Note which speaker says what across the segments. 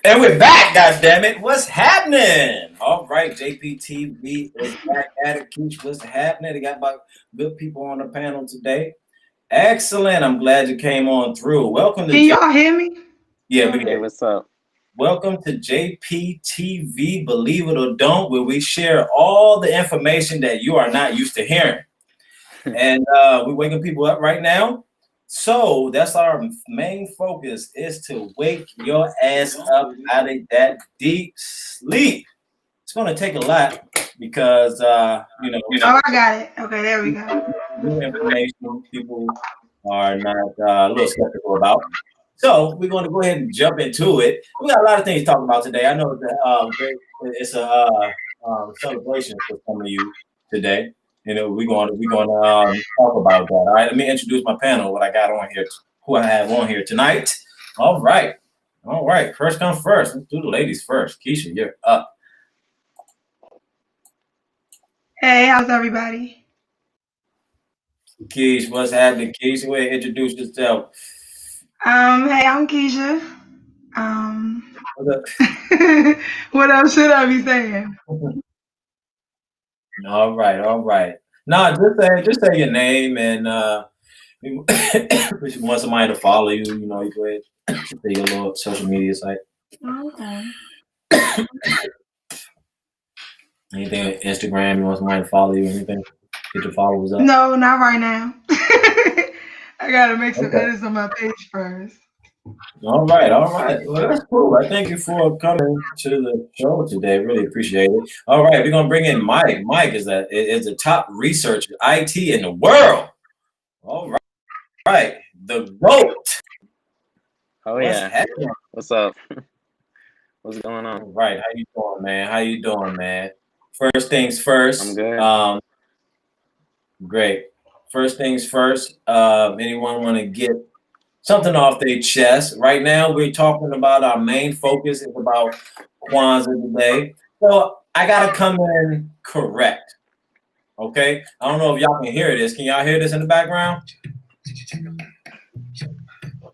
Speaker 1: And we're back, goddammit. What's happening? All right, JPTV is back at it. Keish, what's happening? They got about good people on the panel today. Excellent. I'm glad you came on through. Welcome to
Speaker 2: Can y'all hear me?
Speaker 1: Yeah, we
Speaker 3: Hey,
Speaker 1: can.
Speaker 3: what's up?
Speaker 1: Welcome to JPTV, Believe It or Don't, where we share all the information that you are not used to hearing. And we're waking people up right now. So that's our main focus, is to wake your ass up out of that deep sleep. It's going to take a lot because,
Speaker 2: Oh, I got it. Okay, there we go.
Speaker 1: new information people are not a little skeptical about. So we're going to go ahead and jump into it. We got a lot of things to talk about today. I know that it's a celebration for some of you today. We're going to talk about that. All right, let me introduce my panel. What I got on here, who I have on here tonight. All right. First come first. Let's do the ladies first. Keisha, you're up.
Speaker 2: Hey, how's everybody?
Speaker 1: Keisha, what's happening? Keisha, go ahead and introduce yourself.
Speaker 2: Hey, I'm Keisha. Um,
Speaker 1: What's
Speaker 2: what else should I be saying?
Speaker 1: up? All right. No, just say your name and if you want somebody to follow you, you go ahead say your little social media site.
Speaker 2: Okay.
Speaker 1: Anything Instagram, you want somebody to follow you, anything? Get your followers up.
Speaker 2: No, not right now. I gotta make some
Speaker 1: Okay.
Speaker 2: edits on my page first.
Speaker 1: All right. Well, that's cool. I thank you for coming to the show today. Really appreciate it. All right, we're gonna bring in Mike. Mike is the top researcher IT in the world. All right, the GOAT.
Speaker 3: Oh
Speaker 1: What's
Speaker 3: yeah,
Speaker 1: happening?
Speaker 3: what's up? What's going on?
Speaker 1: All right, how you doing, man? First things
Speaker 3: I'm
Speaker 1: first.
Speaker 3: good.
Speaker 1: Great. First things first. Anyone want to get something off their chest? Right now, we're talking about our main focus is about Kwanzaa today. So I gotta come in correct. Okay. I don't know if y'all can hear this. Can y'all hear this in the background?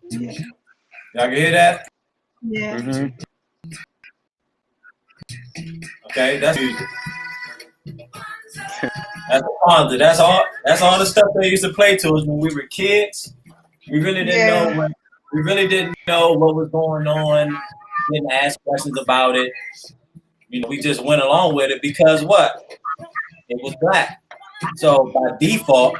Speaker 2: Yeah.
Speaker 1: Y'all can hear that?
Speaker 2: Yeah.
Speaker 3: Mm-hmm.
Speaker 1: Okay. That's music. That's Kwanzaa. That's all the stuff they used to play to us when we were kids. We really didn't know
Speaker 2: Yeah.
Speaker 1: what was going on. Didn't ask questions about it. We just went along with it because what? It was black. So by default,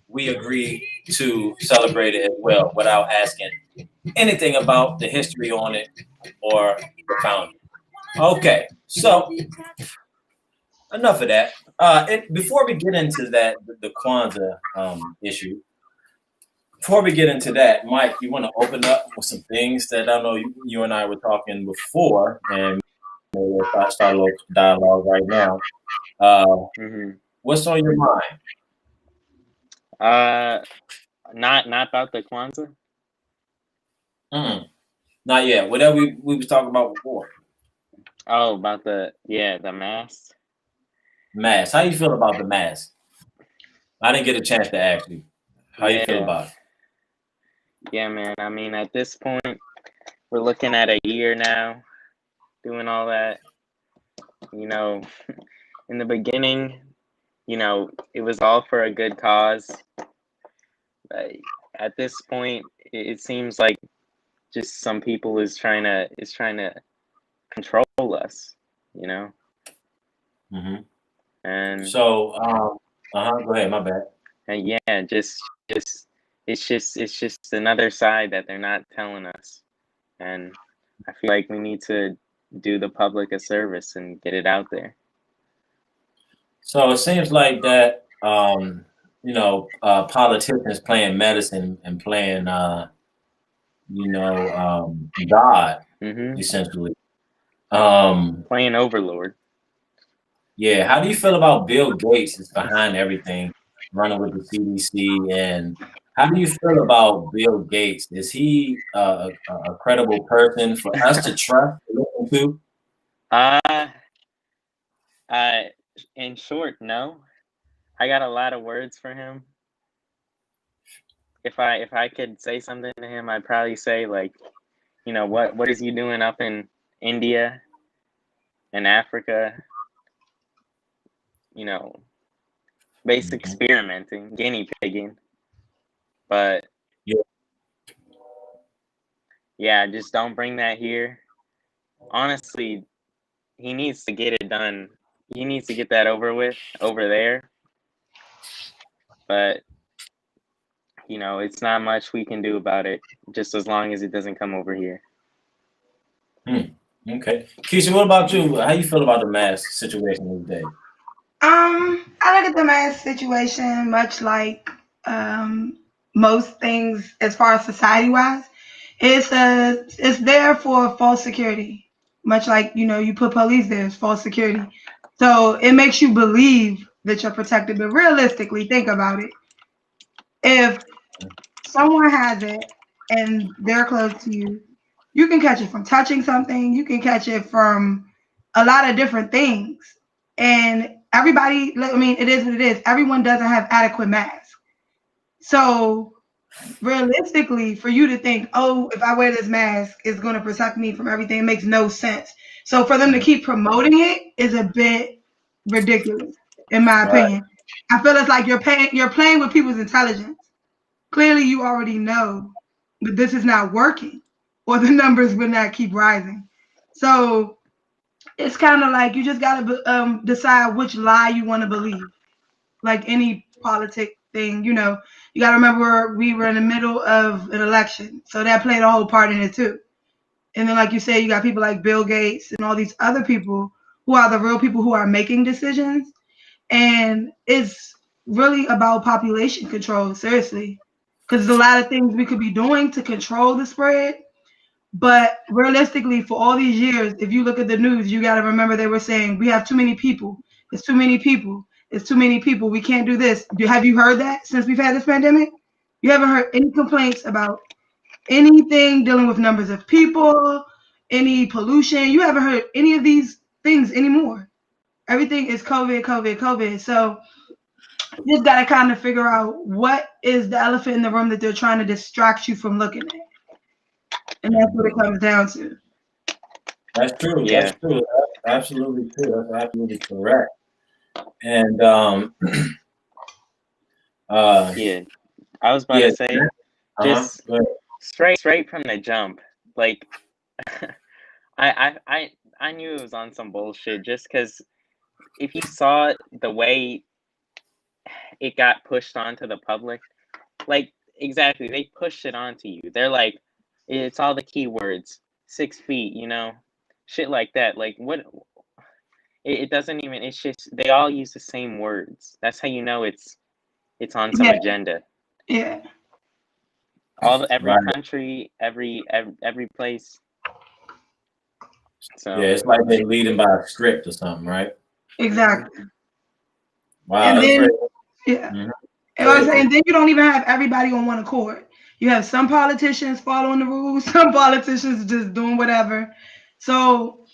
Speaker 1: we agreed to celebrate it as well without asking anything about the history on it or the founder. Okay, so enough of that. Before we get into the Kwanzaa issue, before we get into that, Mike, you want to open up with some things that I know you and I were talking before, and we'll start a little dialogue right now.
Speaker 3: Mm-hmm.
Speaker 1: What's on your mind?
Speaker 3: Uh, not about the Kwanzaa.
Speaker 1: Mm, not yet. Whatever we was talking about before.
Speaker 3: Oh, about the mask.
Speaker 1: Mask. How you feel about the mask? I didn't get a chance to ask you. How you feel
Speaker 3: Yeah,
Speaker 1: about it?
Speaker 3: yeah, man. I mean, at this point, we're looking at a year now, doing all that. You know, in the beginning, it was all for a good cause. But at this point, it seems like just some people is trying to control us, you know.
Speaker 1: Mm-hmm.
Speaker 3: And
Speaker 1: So, go ahead. My bad.
Speaker 3: yeah, just it's just another side that they're not telling us, and I feel like we need to do the public a service and get it out there.
Speaker 1: So it seems like that, politicians playing medicine and playing, God
Speaker 3: Mm-hmm.
Speaker 1: essentially. Um,
Speaker 3: Playing Overlord.
Speaker 1: yeah. How do you feel about Bill Gates is behind everything, running with the CDC, and how do you feel about Bill Gates? Is he a credible person for us to trust to listen to?
Speaker 3: Uh, uh, in short, no. I got a lot of words for him. If I could say something to him, I'd probably say like you know, what is he doing up in India and Africa? You know, basic experimenting, guinea pigging. But
Speaker 1: Yeah.
Speaker 3: yeah, just don't bring that here. Honestly, he needs to get it done. He needs to get that over with over there. But you know, it's not much we can do about it, just as long as it doesn't come over here.
Speaker 1: Okay. Keisha, what about you? How you feel about the mask situation these days?
Speaker 2: I look at the mask situation much like most things as far as society wise. It's there for false security. Much like, you put police there, it's false security. So it makes you believe that you're protected, but realistically, think about it. If someone has it and they're close to you, you can catch it from touching something, you can catch it from a lot of different things. And everybody, I mean, it is what it is. Everyone doesn't have adequate masks. So realistically, for you to think, oh, if I wear this mask, it's going to protect me from everything, it makes no sense. So for them to keep promoting it is a bit ridiculous, in my
Speaker 1: Right.
Speaker 2: opinion. I feel it's like you're playing with people's intelligence. Clearly, you already know that this is not working, or the numbers would not keep rising. So it's kind of like you just gotta decide which lie you want to believe. Like any politic thing, you got to remember we were in the middle of an election, so that played a whole part in it too. And then, like you say, you got people like Bill Gates and all these other people who are the real people who are making decisions, and it's really about population control, seriously, because there's a lot of things we could be doing to control the spread. But realistically, for all these years, if you look at the news, you got to remember they were saying we have too many people. It's too many people. It's too many people. We can't do this. Have you heard that since we've had this pandemic? You haven't heard any complaints about anything dealing with numbers of people, any pollution. You haven't heard any of these things anymore. Everything is COVID, COVID, COVID. So you just got to kind of figure out what is the elephant in the room that they're trying to distract you from looking at. And that's what it comes down to.
Speaker 1: That's true.
Speaker 3: Yeah.
Speaker 1: That's true. That's absolutely true. That's absolutely correct. And
Speaker 3: Yeah, I was about
Speaker 1: yeah.
Speaker 3: to say, just
Speaker 1: Go ahead.
Speaker 3: straight from the jump, like I knew it was on some bullshit just because if you saw the way it got pushed onto the public, like exactly, they pushed it onto you. They're like, it's all the keywords, 6 feet, you know, shit like that. Like what? It doesn't even. It's just they all use the same words. That's how you know it's on some agenda.
Speaker 2: Yeah.
Speaker 3: Every
Speaker 1: Right.
Speaker 3: country, every place. So
Speaker 1: Yeah, it's like they're leading by a script or something, right?
Speaker 2: Exactly.
Speaker 1: Wow,
Speaker 2: And
Speaker 1: that's
Speaker 2: then,
Speaker 1: great.
Speaker 2: yeah.
Speaker 1: Mhm.
Speaker 2: And I was saying, then you don't even have everybody on one accord. You have some politicians following the rules, some politicians just doing whatever. So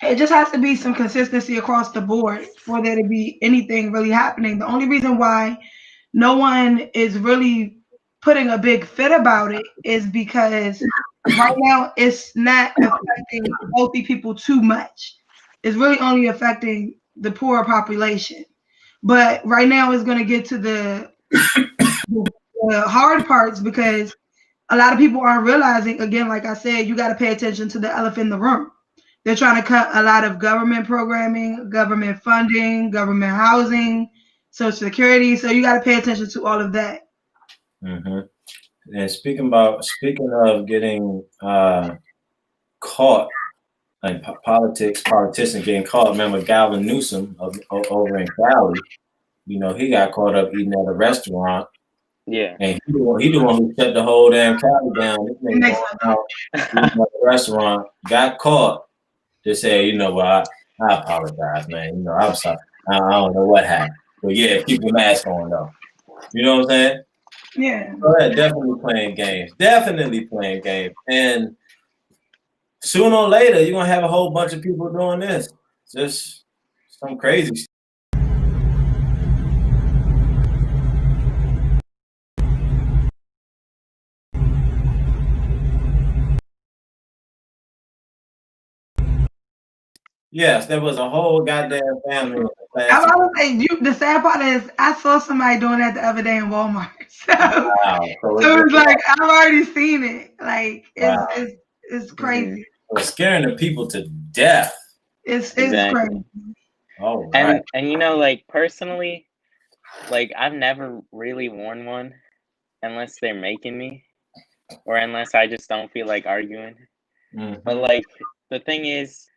Speaker 2: it just has to be some consistency across the board for there to be anything really happening. The only reason why no one is really putting a big fit about it is because right now it's not affecting wealthy people too much. It's really only affecting the poorer population. But right now it's going to get to the hard parts because a lot of people aren't realizing, again, like I said, you got to pay attention to the elephant in the room. They're trying to cut a lot of government programming, government funding, government housing, Social Security. So you got to pay attention to all of that.
Speaker 1: Mm-hmm. And speaking of getting caught in politicians getting caught. Remember Galvin Newsom over in Cali? You know, he got caught up eating at a restaurant.
Speaker 3: Yeah.
Speaker 1: And he the one who shut the whole damn Cali down. This nigga going out eating at the restaurant, got caught. Just say, you know what, I apologize, man. You know, I'm sorry. I don't know what happened. But yeah, keep your mask on though. You know what I'm saying?
Speaker 2: Yeah.
Speaker 1: So yeah, definitely playing games. Definitely playing games. And sooner or later, you're gonna have a whole bunch of people doing this. Just some crazy stuff. Yes, there was a whole goddamn family in the
Speaker 2: I
Speaker 1: plastic.
Speaker 2: was say the sad part is I saw somebody doing that the other day in Walmart.
Speaker 1: Wow.
Speaker 2: So it's like I've already seen it. Like
Speaker 1: wow.
Speaker 2: it's
Speaker 3: Mhm.
Speaker 2: crazy.
Speaker 1: It was scaring the people to death.
Speaker 2: It's
Speaker 3: Exactly.
Speaker 2: crazy.
Speaker 1: All right.
Speaker 3: And you know, like personally, like I've never really worn one unless they're making me, or unless I just don't feel like arguing.
Speaker 1: Mhm.
Speaker 3: But like the thing is,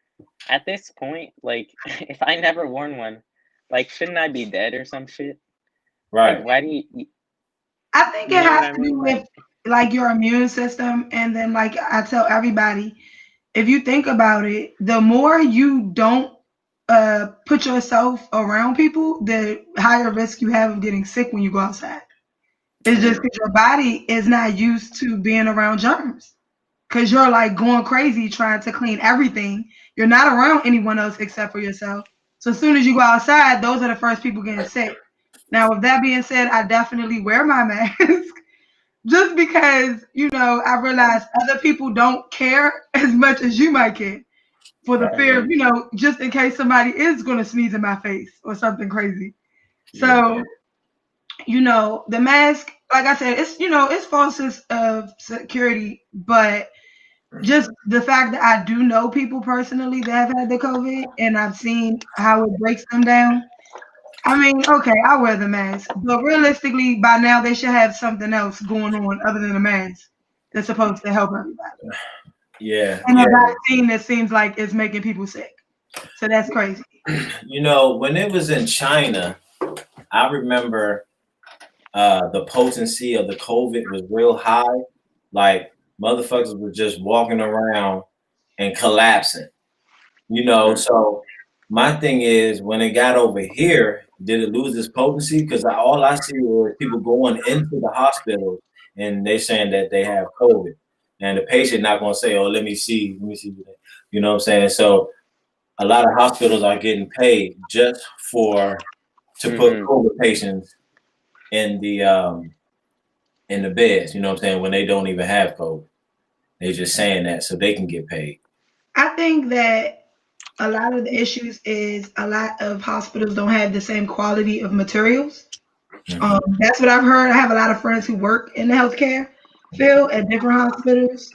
Speaker 3: at this point, like if I never worn one, like shouldn't I be dead or some shit?
Speaker 1: Right.
Speaker 3: Like why do you
Speaker 2: I think
Speaker 3: you
Speaker 2: it
Speaker 3: know
Speaker 2: has
Speaker 3: what I
Speaker 2: to do
Speaker 3: mean?
Speaker 2: with like your immune system, and then like I tell everybody, if you think about it, the more you don't put yourself around people, the higher risk you have of getting sick when you go outside. It's just because your body is not used to being around germs. Because you're like going crazy trying to clean everything. You're not around anyone else except for yourself. So as soon as you go outside, those are the first people getting sick. Now, with that being said, I definitely wear my mask just because, I realize other people don't care as much as you might care for the fear of, just in case somebody is going to sneeze in my face or something crazy. So, the mask, like I said, it's false sense of security, but just the fact that I do know people personally that have had the COVID and I've seen how it breaks them down. I mean, okay, I wear the mask, but realistically, by now they should have something else going on other than a mask that's supposed to help everybody.
Speaker 1: Yeah.
Speaker 2: And
Speaker 1: Yeah.
Speaker 2: a vaccine that seems like it's making people sick. So that's crazy.
Speaker 1: When it was in China, I remember the potency of the COVID was real high. Like motherfuckers were just walking around and collapsing. So my thing is when it got over here, did it lose its potency? Because all I see is people going into the hospital and they saying that they have COVID, and the patient not gonna say, "Oh, let me see," you know what I'm saying? So a lot of hospitals are getting paid just to put COVID patients in the beds. You know what I'm saying? When they don't even have COVID, they just saying that so they can get paid.
Speaker 2: I think that a lot of the issues is a lot of hospitals don't have the same quality of materials. That's what I've heard. I have a lot of friends who work in the healthcare field at different hospitals,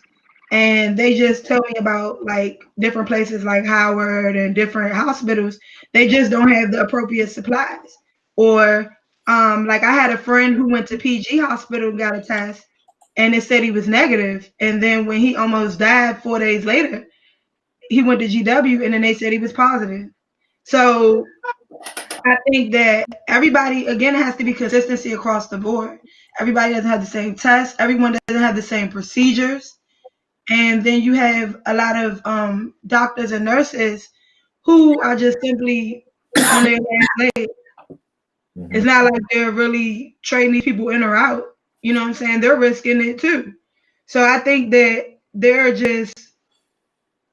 Speaker 2: and they just tell me about like different places like Howard and different hospitals. They just don't have the appropriate supplies. Or like I had a friend who went to PG hospital and got a test, and it said he was negative, and then when he almost died 4 days later, he went to GW, and then they said he was positive. So I think that everybody, again, it has to be consistency across the board. Everybody doesn't have the same tests. Everyone doesn't have the same procedures. And then you have a lot of doctors and nurses who are just simply on their last leg. It's not like they're really trading these people in or out. You know what I'm saying? They're risking it too. So I think that they're just,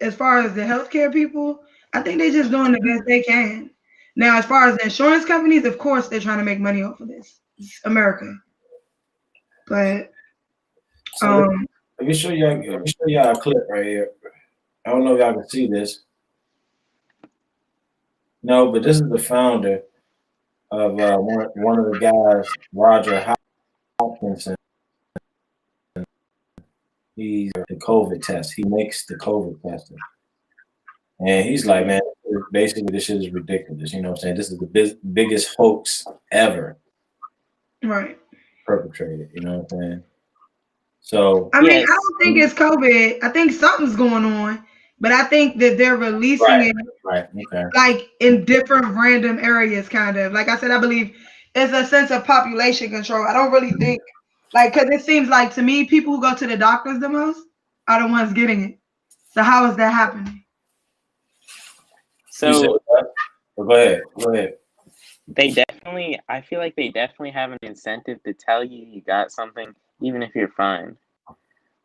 Speaker 2: as far as the healthcare people, I think they're just doing the best they can. Now, as far as the insurance companies, of course, they're trying to make money off of this. It's America. But
Speaker 1: So let me show y'all a clip right here. I don't know if y'all can see this. No, but this is the founder of one of the guys, Roger Hopkinson. He's the COVID test. He makes the COVID testing. And he's like, man, basically this shit is ridiculous. You know what I'm saying? This is the biggest hoax ever
Speaker 2: right.
Speaker 1: perpetrated. You know what I'm saying? So
Speaker 2: I mean, I don't think it's COVID. I think something's going on, but I think that they're releasing it
Speaker 1: okay.
Speaker 2: like in different random areas, kind of. Like I said, I believe it's a sense of population control. I don't really think because it seems like to me, people who go to the doctors the most are the ones getting it. So how is that happening?
Speaker 3: So
Speaker 1: go ahead.
Speaker 3: I feel like they definitely have an incentive to tell you you got something, even if you're fine.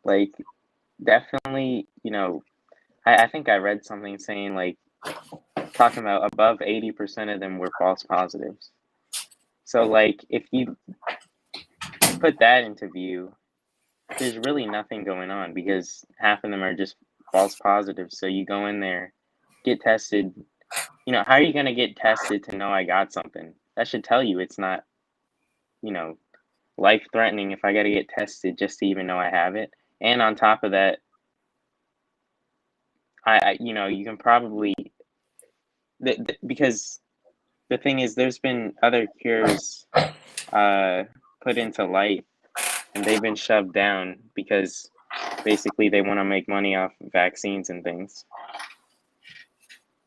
Speaker 3: Like, definitely, I think I read something saying, like, talking about above 80% of them were false positives. So, like, if you put that into view, there's really nothing going on because half of them are just false positives. So you go in there get tested. You know, how are you going to get tested to know I got something? That should tell you it's not, you know, life-threatening if I got to get tested just to even know I have it. And on top of that, you know, you can probably, because the thing is, there's been other cures put into light, and they've been shoved down because basically they want to make money off vaccines and things.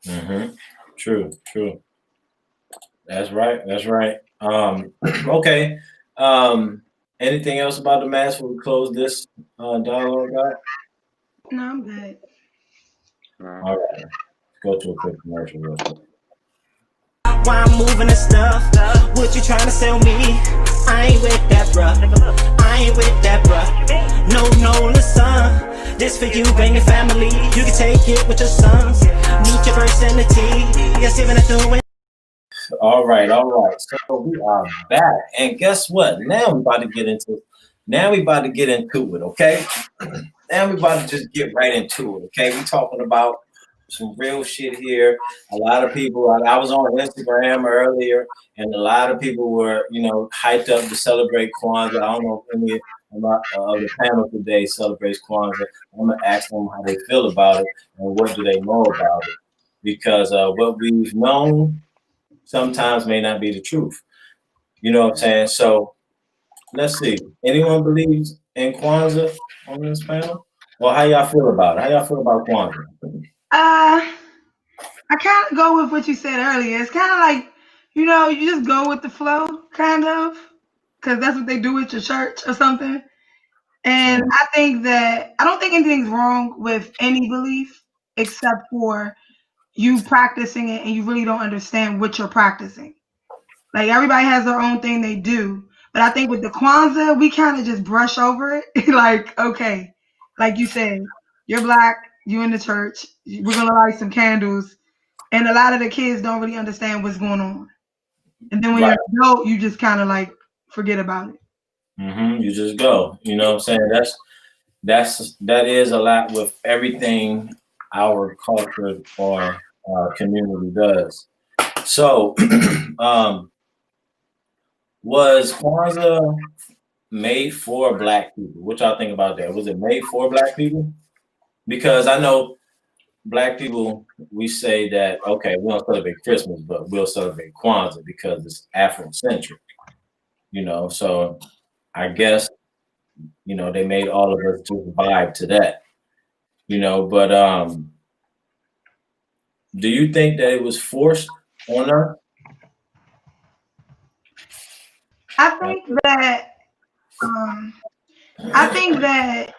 Speaker 1: Mm-hmm. True. That's right. Okay. Anything else about the mask before we close this dialogue out?
Speaker 2: No, I'm good.
Speaker 1: All right. Let's go to a quick commercial real quick.
Speaker 4: Why I'm moving the stuff? What you trying to sell me? I ain't with that, bruh. I ain't with that, bruh. No, listen. This for you and your family. You can take it with your sons. Meet your vicinity. Yes, even doing.
Speaker 1: All right. So we are back, and guess what? Now we about to get into it. Okay. Now we about to just get right into it. Okay. We talking about some real shit here. A lot of people. I was on Instagram earlier, and a lot of people were, hyped up to celebrate Kwanzaa. I don't know if any of the panel today celebrates Kwanzaa. I'm gonna ask them how they feel about it and what do they know about it, because what we've known sometimes may not be the truth. You know what I'm saying? So let's see. Anyone believes in Kwanzaa on this panel? Well, how y'all feel about it? How y'all feel about Kwanzaa?
Speaker 2: I kind of go with what you said earlier. It's kind of like, you just go with the flow, kind of, because that's what they do at your church or something. And I don't think anything's wrong with any belief except for you practicing it and you really don't understand what you're practicing. Like, everybody has their own thing they do. But I think with the Kwanzaa, we kind of just brush over it. Like, okay, like you said, you're Black, you in the church, we're going to light some candles. And a lot of the kids don't really understand what's going on. And then when you're an adult, you just kind of like forget about it.
Speaker 1: Mm-hmm. You just go. You know what I'm saying? That is a lot with everything our culture or community does. So, was Kwanzaa made for Black people? What y'all think about that? Was it made for Black people? Because I know Black people, we say that, okay, we don't celebrate Christmas, but we'll celebrate Kwanzaa because it's Afrocentric. So I guess, they made all of us just vibe to that. But do you think that it was forced on us?
Speaker 2: I think that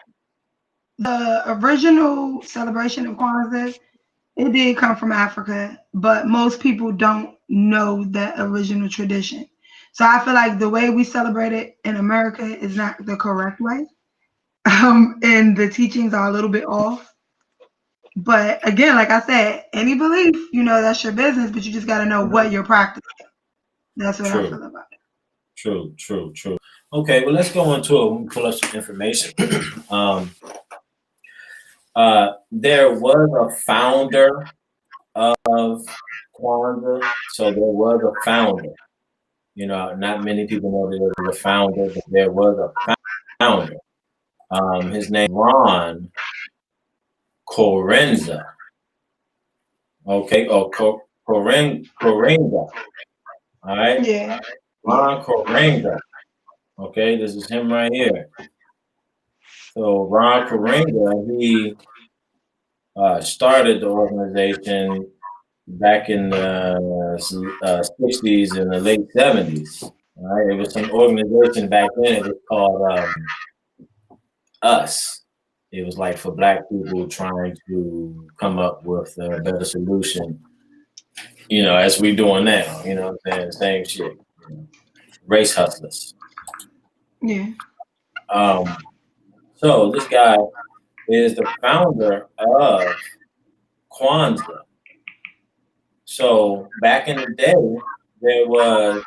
Speaker 2: the original celebration of Kwanzaa, it did come from Africa, but most people don't know that original tradition. So I feel like the way we celebrate it in America is not the correct way. And the teachings are a little bit off. But again, like I said, any belief, that's your business, but you just got to know what you're practicing. That's what I feel about it.
Speaker 1: True. Okay, well, let's go into it. We'll pull up some information. There was a founder of Kwanzaa, so there was a founder. Not many people know there was a founder, but there was a founder. His name Ron Kwanza. Okay, Kwanza. All right.
Speaker 2: Yeah.
Speaker 1: Ron Kwanza. Okay, this is him right here. So Ron Kwanza, he started the organization back in the 60s and the late 70s. All right, it was an organization back then. It was called US. It was like for Black people trying to come up with a better solution, as we doing now. You know what I'm saying? Same shit. Race hustlers.
Speaker 2: Yeah.
Speaker 1: So this guy is the founder of Kwanzaa. So back in the day, there was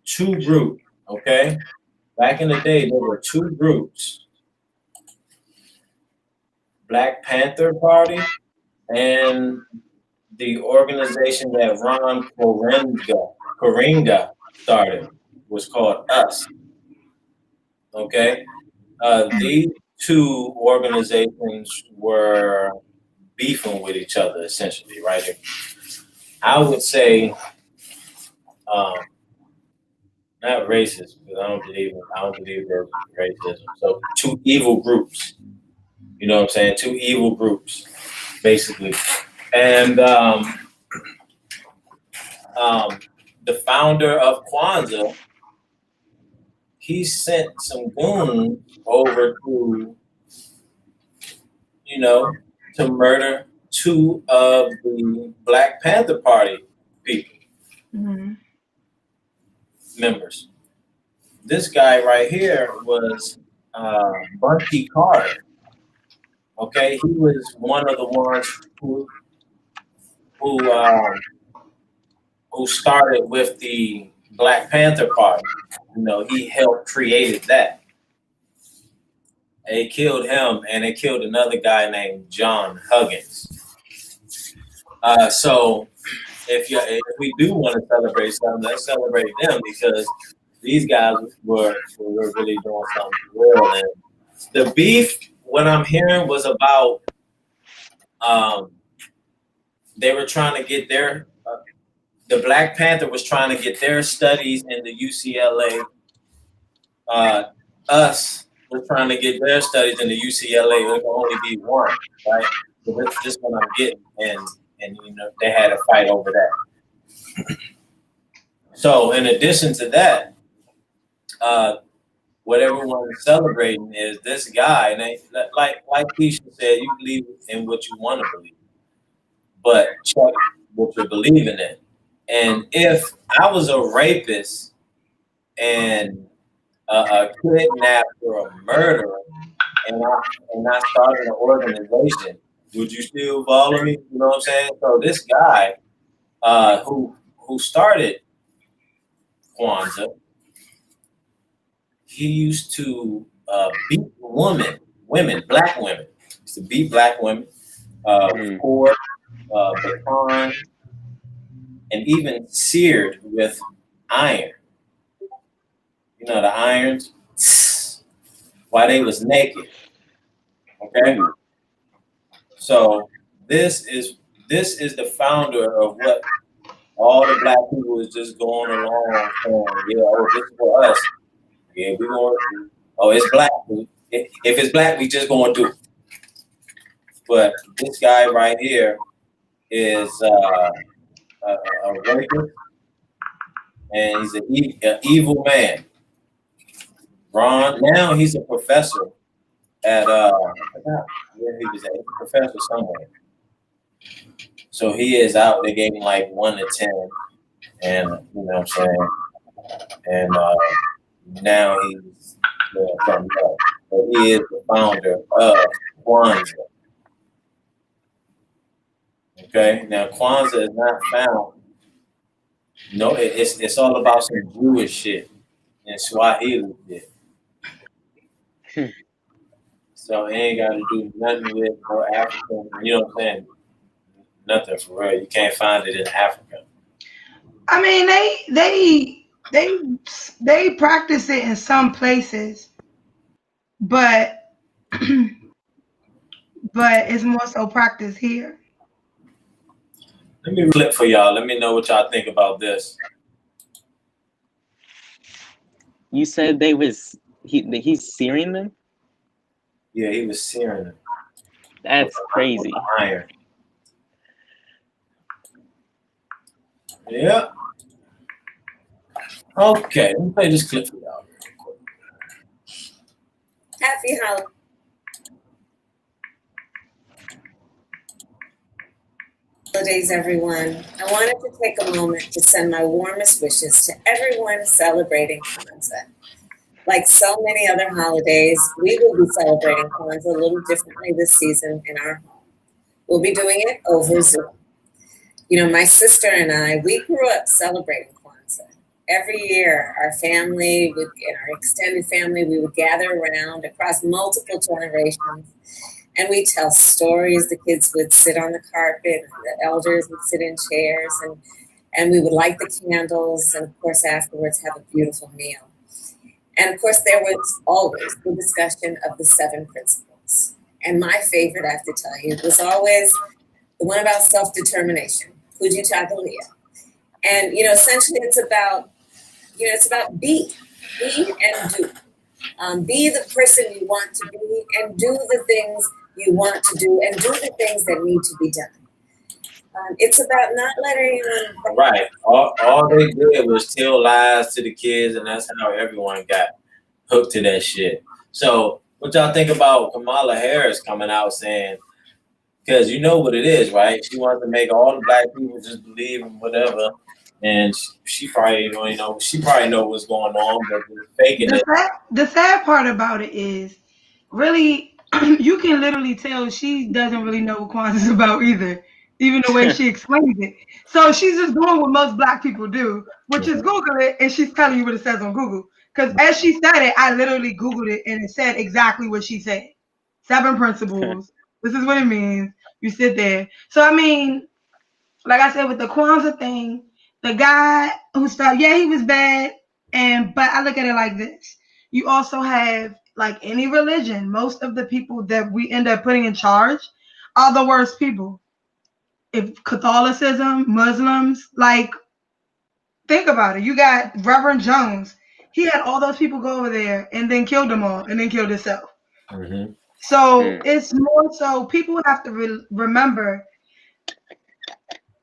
Speaker 1: two groups, okay? Back in the day, there were two groups. Black Panther Party and the organization that Ron Karenga started was called US. Okay, these two organizations were beefing with each other essentially, right? I would say not racist because I don't believe there's racism. So two evil groups. You know what I'm saying? Two evil groups, basically. And the founder of Kwanza, he sent some goons over to, you know, to murder two of the Black Panther Party people, members. This guy right here was Bunty Carter. Okay, he was one of the ones who who started with the Black Panther Party. You know, he helped created that. They killed him, and they killed another guy named John Huggins. So, if we do want to celebrate something, let's celebrate them because these guys were really doing something real. And the beef, what I'm hearing, was about they were trying to get their the Black Panther was trying to get their studies into UCLA. Us was trying to get their studies into UCLA. There could only be one, right? So this is what I'm getting, and you know they had a fight over that. So in addition to that, what everyone is celebrating is this guy, and they, like Keisha said, you believe in what you want to believe, but check what you're believing in. And if I was a rapist and a kidnapper or a murderer, and I started an organization, would you still follow me? You know what I'm saying? So this guy, who started Kwanza, he used to beat black women. He used to beat black women with cord, baton, and even seared with iron. You know the irons while they was naked. Okay, so this is the founder of what all the black people is just going along saying, yeah, oh, this is for us. Yeah, we going. Oh, it's black. If it's black, we just going to do it. But this guy right here is a rapist, and he's an evil man. Ron, now he's a professor at I forgot where he was at. He's a professor somewhere. So he is out. They gave him like 1 to 10, and you know what I'm saying. And now he's from there. But he is the founder of Kwanza. Okay, now Kwanza is not found. No, it's all about some Jewish shit and Swahili shit. So it ain't got to do nothing with no African. You know what I'm saying? Nothing for real. You can't find it in Africa.
Speaker 2: I mean, they practice it in some places, but it's more so practiced here.
Speaker 1: Let me flip for y'all. Let me know what y'all think about this.
Speaker 3: You said he's searing them?
Speaker 1: Yeah, he was searing them.
Speaker 3: That's crazy.
Speaker 1: Iron. Yeah. Okay, let me play this clip for y'all.
Speaker 5: Happy holidays, everyone. I wanted to take a moment to send my warmest wishes to everyone celebrating Kwanzaa. Like so many other holidays, we will be celebrating Kwanzaa a little differently this season in our home. We'll be doing it over Zoom. You know, my sister and I, we grew up celebrating Kwanzaa. Every year, our family, our extended family, we would gather around across multiple generations And we tell stories. The kids would sit on the carpet, and the elders would sit in chairs, and we would light the candles, and of course afterwards have a beautiful meal. And of course there was always the discussion of the 7 principles. And my favorite, I have to tell you, was always the one about self-determination, Kujitagulia. And essentially it's about be and do. Be the person you want to be and do the things you want to do and do the things that need to be done. It's about not letting anyone.
Speaker 1: Right. All they did was tell lies to the kids, and that's how everyone got hooked to that shit. So what y'all think about Kamala Harris coming out saying, because you know what it is, right? She wants to make all the black people just believe in whatever. And she probably don't she probably know what's going on, but they're faking it.
Speaker 2: The sad part about it is, really, you can literally tell she doesn't really know what Kwanzaa is about either, even the way she explains it. So she's just doing what most black people do, which is Google it, and she's telling you what it says on Google. Because as she said it, I literally Googled it, and it said exactly what she said. 7 principles. This is what it means. You sit there. So, I mean, like I said, with the Kwanzaa thing, the guy who started, yeah, he was bad. But I look at it like this. You also have, like any religion, most of the people that we end up putting in charge are the worst people. If Catholicism, Muslims, like, think about it. You got Reverend Jones. He had all those people go over there and then killed them all and then killed himself.
Speaker 1: Mm-hmm.
Speaker 2: So it's more so people have to remember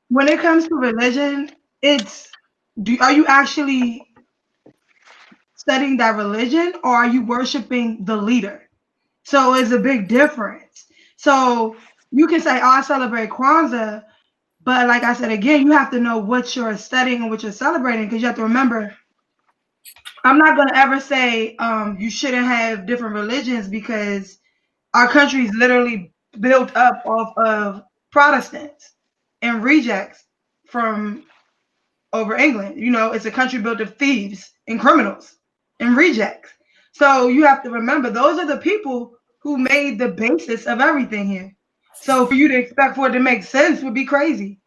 Speaker 2: when it comes to religion, are you actually studying that religion or are you worshiping the leader? So it's a big difference. So you can say, oh, I celebrate Kwanzaa, but like I said, again, you have to know what you're studying and what you're celebrating, because you have to remember, I'm not going to ever say you shouldn't have different religions, because our country is literally built up off of Protestants and rejects from over England. It's a country built of thieves and criminals and rejects. So you have to remember, those are the people who made the basis of everything here. So for you to expect for it to make sense would be crazy.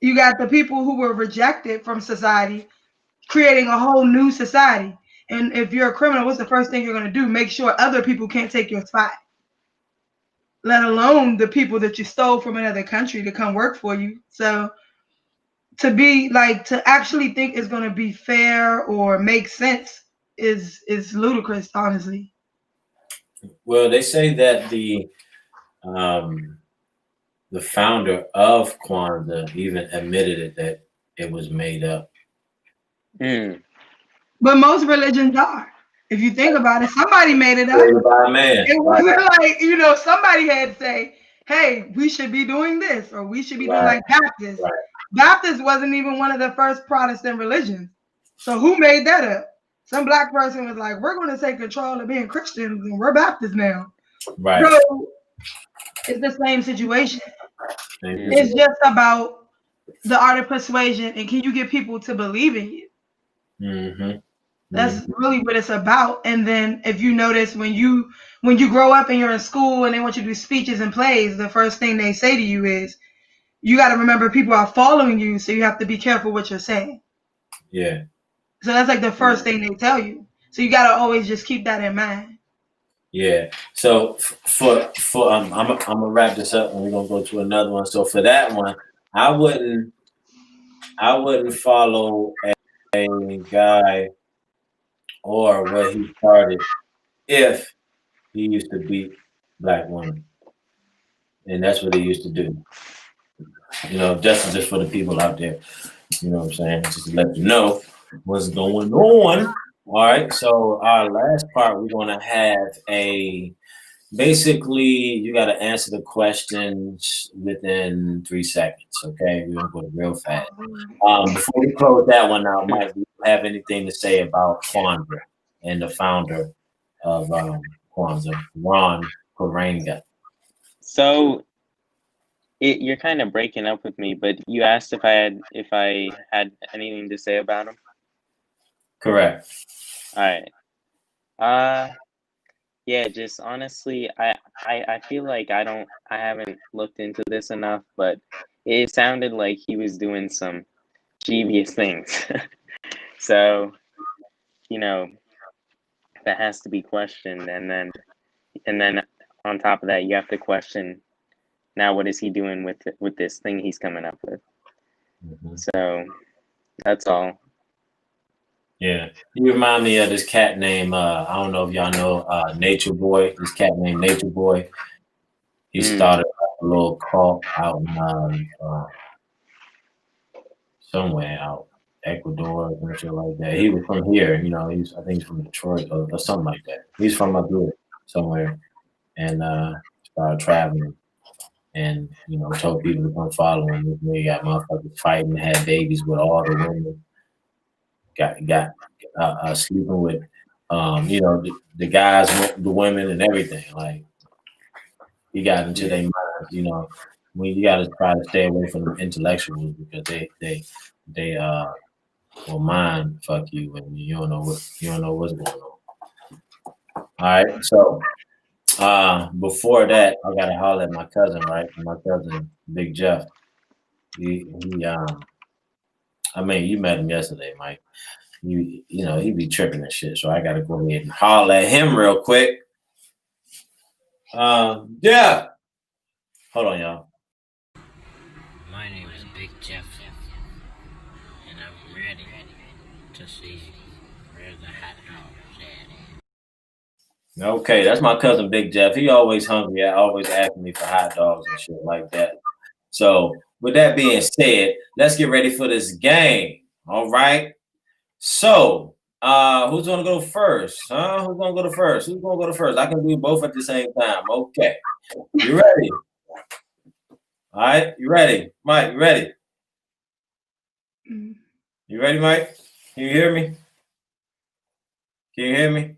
Speaker 2: You got the people who were rejected from society creating a whole new society. And if you're a criminal, what's the first thing you're going to do? Make sure other people can't take your spot, let alone the people that you stole from another country to come work for you. So to actually think it's going to be fair or make sense is ludicrous, honestly.
Speaker 1: Well, they say that the founder of Kwanzaa even admitted it, that it was made up.
Speaker 2: But most religions are. If you think about it, somebody made it up. It wasn't like, somebody had to say, hey, we should be doing this, or we should be doing like Baptists.
Speaker 1: Right.
Speaker 2: Baptist wasn't even one of the first Protestant religions. So who made that up? Some black person was like, we're going to take control of being Christians and we're Baptists now.
Speaker 1: Right.
Speaker 2: So it's the same situation. It's just about the art of persuasion, and can you get people to believe in you?
Speaker 1: Mm-hmm.
Speaker 2: That's really what it's about. And then if you notice, when you grow up and you're in school and they want you to do speeches and plays, the first thing they say to you is, you got to remember people are following you, so you have to be careful what you're saying.
Speaker 1: Yeah.
Speaker 2: So that's like the first thing they tell you. So you got to always just keep that in mind.
Speaker 1: Yeah. So for I'm gonna wrap this up and we're gonna go to another one. So for that one, I wouldn't follow a guy or what he started if he used to beat black women, and that's what he used to do. Just for the people out there. You know what I'm saying? Just to let you know what's going on. All right. So our last part, we're gonna have basically, you got to answer the questions within 3 seconds. Okay, we're gonna go real fast. Before we close that one out, Mike, do you have anything to say about Kwanzaa and the founder of Kwanzaa, Ron Kwanza?
Speaker 3: So you're kind of breaking up with me, but you asked if I had anything to say about him.
Speaker 1: Correct.
Speaker 3: All right. Yeah, just honestly, I feel like I haven't looked into this enough, but it sounded like he was doing some devious things. So, you know, that has to be questioned, and then on top of that, you have to question now what is he doing with this thing he's coming up with. So that's all.
Speaker 1: Yeah, you remind me of this cat named I don't know if y'all know Nature Boy. This cat named Nature Boy. He started a little cult out in somewhere out Ecuador or some shit like that. He was from here, you know. I think he's from Detroit or something like that. He's from up here somewhere, and started traveling. And you know, told people to come follow him. They got motherfuckers fighting, had babies with all the women. Got sleeping with, you know, the guys, the women, and everything. Like he got into their minds. You know, when you got to try to stay away from the intellectuals because they will mind fuck you and you don't know what's going on. All right, so before that, I gotta holler at my cousin, right? My cousin, Big Jeff. He I mean, you met him yesterday, Mike. You know, he be tripping and shit. So I gotta go ahead and holler at him real quick. Yeah. Hold on, y'all.
Speaker 6: My name is Big Jeff, and I'm ready to see where the hot dogs at.
Speaker 1: Okay, that's my cousin Big Jeff. He always hungry. Always asking me for hot dogs and shit like that. So with that being said, let's get ready for this game. All right. So who's gonna go first? Huh? Who's gonna go to first? Who's gonna go to first? I can do both at the same time. Okay. You ready? All right, you ready? Mike, you ready? You ready, Mike? Can you hear me? Can you hear me?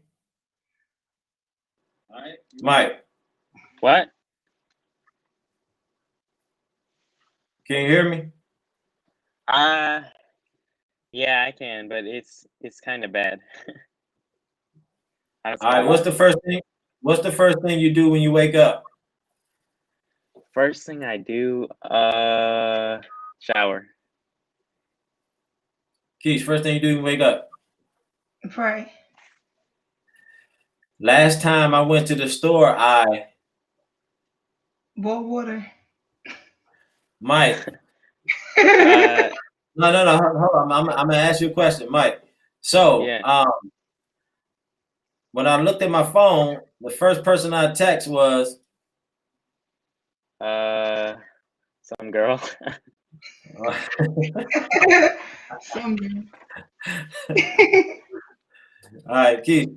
Speaker 1: All right. Mike.
Speaker 3: What?
Speaker 1: Can you hear me?
Speaker 3: Yeah, I can, but it's kind of bad.
Speaker 1: All right, what's the first thing you do when you wake up?
Speaker 3: First thing I do, shower.
Speaker 1: Keish, first thing you do when you wake up?
Speaker 2: Pray.
Speaker 1: Last time I went to the store,
Speaker 2: Boil water.
Speaker 1: Mike.
Speaker 3: Uh,
Speaker 1: No, hold on. I'm gonna ask you a question, Mike. So,
Speaker 3: yeah.
Speaker 1: when I looked at my phone, the first person I text was
Speaker 3: Some girl.
Speaker 2: Some girl.
Speaker 1: all right, Keith.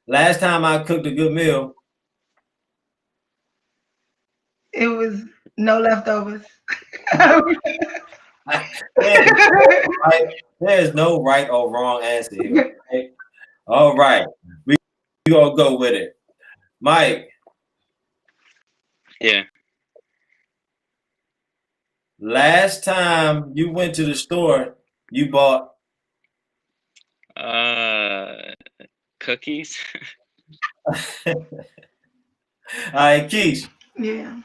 Speaker 1: Last time I cooked a good meal,
Speaker 2: It was no leftovers.
Speaker 1: there's no right or wrong answer here. Okay? All right, we gonna go with it, Mike.
Speaker 3: Yeah.
Speaker 1: Last time you went to the store, you bought
Speaker 3: Cookies.
Speaker 1: all right, Keith.
Speaker 2: Yeah.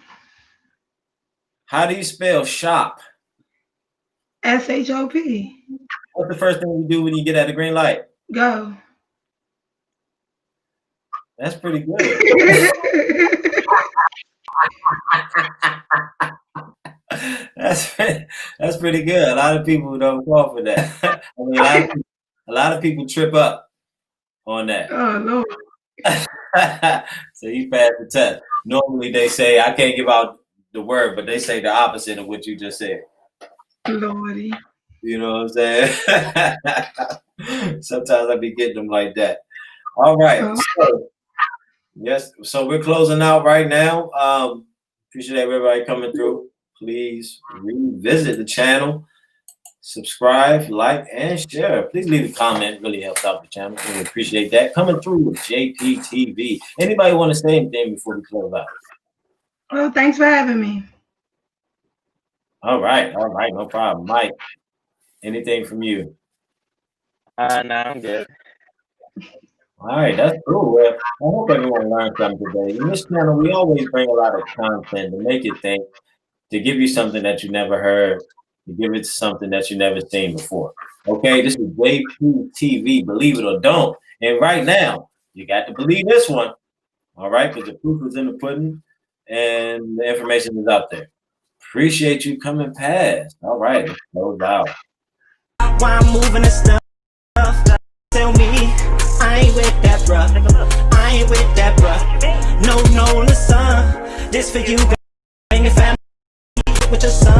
Speaker 1: How do you spell shop?
Speaker 2: SHOP.
Speaker 1: What's the first thing you do when you get at the green light?
Speaker 2: Go.
Speaker 1: That's pretty good. That's pretty good. A lot of people don't fall for that. I mean, a lot of people trip up on that.
Speaker 2: Oh Lord.
Speaker 1: So you passed the test. Normally they say I can't give out the word, but they say the opposite of what you just said.
Speaker 2: Lordy.
Speaker 1: You know what I'm saying? Sometimes I be getting them like that. All right. So, yes. So we're closing out right now. Appreciate everybody coming through. Please revisit the channel, subscribe, like, and share. Please leave a comment. It really helps out the channel. We appreciate that. Coming through with JPTV. Anybody want to say anything before we close out?
Speaker 2: Well, thanks for having me.
Speaker 1: All right. No problem. Mike, anything from you?
Speaker 3: No, I'm good.
Speaker 1: All right, that's cool. Well, I hope everyone learned something today. In this channel, we always bring a lot of content to make you think, to give you something that you never heard, to give it something that you never seen before. Okay, this is JP TV, believe it or don't. And right now, you got to believe this one. All right, because the proof is in the pudding and the information is out there. Appreciate you coming past. All right, let's close out.
Speaker 4: Why I'm moving and stuff. Tell me, I ain't with that, bruh. I ain't with that, bruh. No, no, listen. This for you, bang your family with your son.